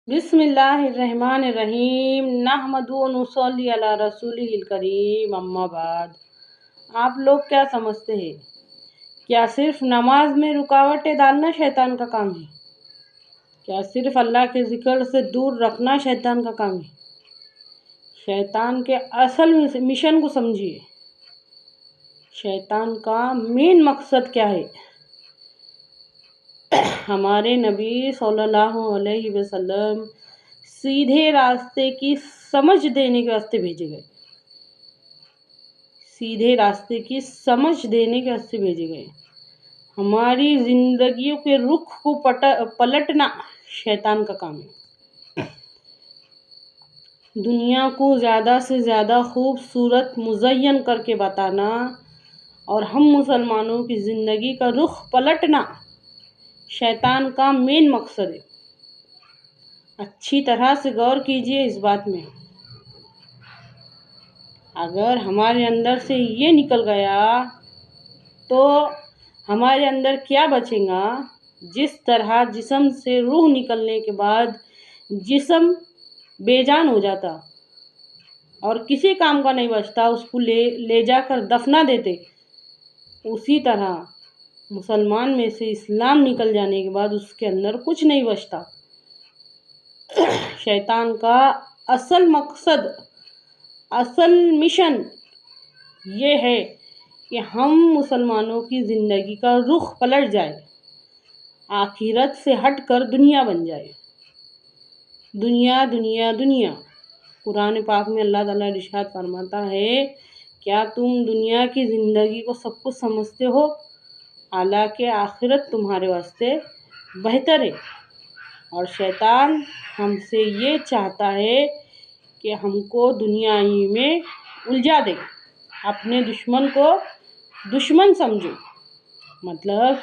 बिस्मिल्लाहिर्रहमानिर्रहीम नहमदु व नुसल्ली अला रसूलिहिल करीम अम्मा बाद। आप लोग क्या समझते हैं? क्या सिर्फ नमाज में रुकावटें डालना शैतान का काम है? क्या सिर्फ अल्लाह के जिक्र से दूर रखना शैतान का काम है? शैतान के असल मिशन को समझिए। शैतान का मेन मकसद क्या है? हमारे नबी सल्लल्लाहु अलैहि वसल्लम सीधे रास्ते की समझ देने के वास्ते भेजे गए। सीधे रास्ते की समझ देने के वास्ते भेजे गए। हमारी जिंदगियों के रुख को पलटना शैतान का काम है। दुनिया को ज़्यादा से ज़्यादा खूबसूरत मुज़य्यन करके बताना और हम मुसलमानों की ज़िंदगी का रुख पलटना शैतान का मेन मकसद है। अच्छी तरह से गौर कीजिए इस बात में। अगर हमारे अंदर से ये निकल गया तो हमारे अंदर क्या बचेगा? जिस तरह जिस्म से रूह निकलने के बाद जिस्म बेजान हो जाता और किसी काम का नहीं बचता, उसको ले जाकर दफना देते, उसी तरह मुसलमान में से इस्लाम निकल जाने के बाद उसके अंदर कुछ नहीं बचता। शैतान का असल मकसद, असल मिशन ये है कि हम मुसलमानों की ज़िंदगी का रुख पलट जाए, आखिरत से हटकर दुनिया बन जाए। दुनिया दुनिया दुनिया। कुरान पाक में अल्लाह ताला इरशाद फरमाता है, क्या तुम दुनिया की ज़िंदगी को सब कुछ समझते हो? हालांकि आखिरत तुम्हारे वास्ते बेहतर है। और शैतान हमसे ये चाहता है कि हमको दुनिया ही में उलझा दे, अपने दुश्मन को दुश्मन समझो। मतलब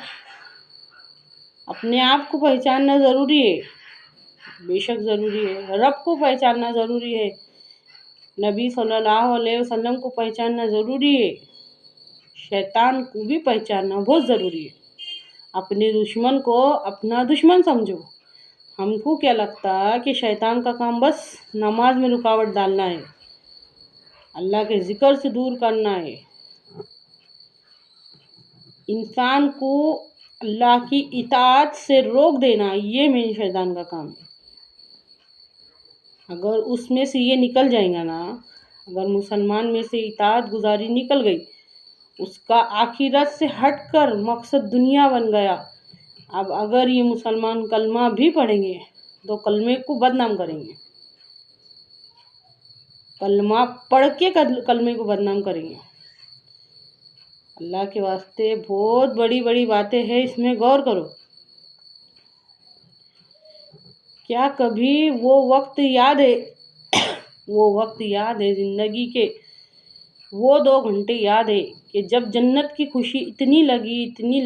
अपने आप को पहचानना ज़रूरी है, बेशक ज़रूरी है। रब को पहचानना ज़रूरी है, नबी सल्लल्लाहु अलैहि वसल्लम को पहचानना ज़रूरी है। शैतान को भी पहचानना बहुत ज़रूरी है। अपने दुश्मन को अपना दुश्मन समझो। हमको क्या लगता है कि शैतान का काम बस नमाज में रुकावट डालना है, अल्लाह के जिक्र से दूर करना है, इंसान को अल्लाह की इताअत से रोक देना, ये मेरे शैतान का काम है। अगर उसमें से ये निकल जाएगा ना, अगर मुसलमान में से इताअत गुजारी निकल गई, उसका आखिरत से हटकर मकसद दुनिया बन गया। अब अगर ये मुसलमान कलमा भी पढ़ेंगे तो कलमे को बदनाम करेंगे, कलमा पढ़ के कलमे को बदनाम करेंगे। अल्लाह के वास्ते बहुत बड़ी बड़ी बातें हैं, इसमें गौर करो। क्या कभी वो वक्त याद है वो वक्त याद है ज़िंदगी के वो 2 घंटे याद है कि जब जन्नत की खुशी इतनी लगी, इतनी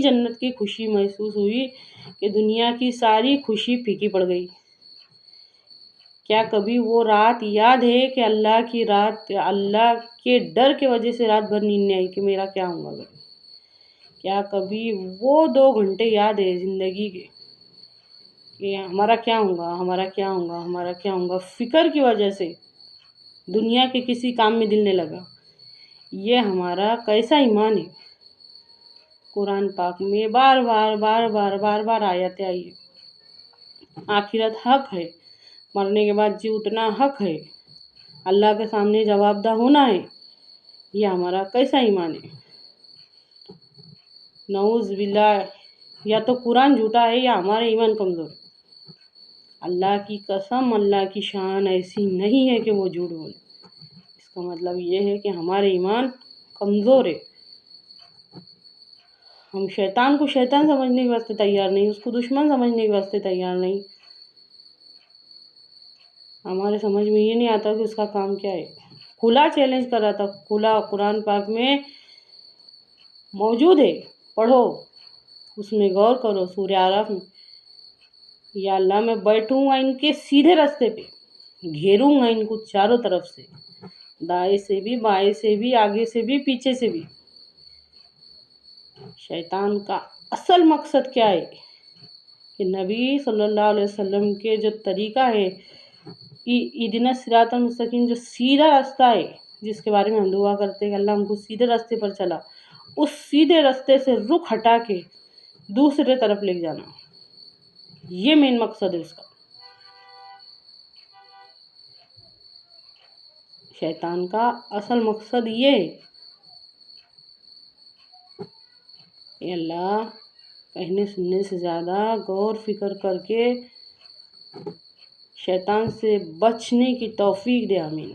जन्नत की खुशी महसूस हुई कि दुनिया की सारी खुशी फीकी पड़ गई? क्या कभी वो रात याद है कि अल्लाह की रात, अल्लाह के डर के वजह से रात भर नींद नहीं आई कि मेरा क्या होगा? क्या कभी वो 2 घंटे याद है ज़िंदगी के कि हमारा क्या होगा, हमारा क्या होगा, हमारा क्या होगा? फ़िक्र की वजह से दुनिया के किसी काम में दिल नहीं लगा। ये हमारा कैसा ईमान है? कुरान पाक में बार बार आयतें आई है। आखिरत हक है, मरने के बाद जी उठना हक है, अल्लाह के सामने जवाबदा होना है। ये हमारा कैसा ईमान है? नऊज़ बिल्लाह, या तो कुरान झूठा है या हमारा ईमान कमज़ोर है। अल्लाह की कसम, अल्लाह की शान ऐसी नहीं है कि वो झूठ बोले। इसका मतलब ये है कि हमारे ईमान कमज़ोर है। हम शैतान को शैतान समझने के वास्ते तैयार नहीं, उसको दुश्मन समझने के वास्ते तैयार नहीं। हमारे समझ में ये नहीं आता कि उसका काम क्या है। खुला चैलेंज कर रहा था, खुला कुरान पाक में मौजूद है, पढ़ो, उसमें गौर करो। सूरह आराफ में, या अल्लाह मैं बैठूंगा इनके सीधे रास्ते पे, घेरूंगा इनको चारों तरफ से, दाएं से भी, बाएं से भी, आगे से भी, पीछे से भी। शैतान का असल मकसद क्या है? کہ نبی صلی اللہ علیہ وسلم کے جو طریقہ ہے اہدنا الصراط المستقیم، جو سیدھا راستہ ہے جس کے بارے میں ہم دعا کرتے ہیں کہ اللہ ہم کو سیدھے راستے پر چلا، اس سیدھے راستے سے رخ ہٹا کے دوسرے طرف لے جانا، یہ مین مقصد ہے اس کا۔ شیطان کا اصل مقصد یہ ہے کہ اللہ کہنے سننے سے زیادہ غور فکر کر کے شیطان سے بچنے کی توفیق دے، آمین۔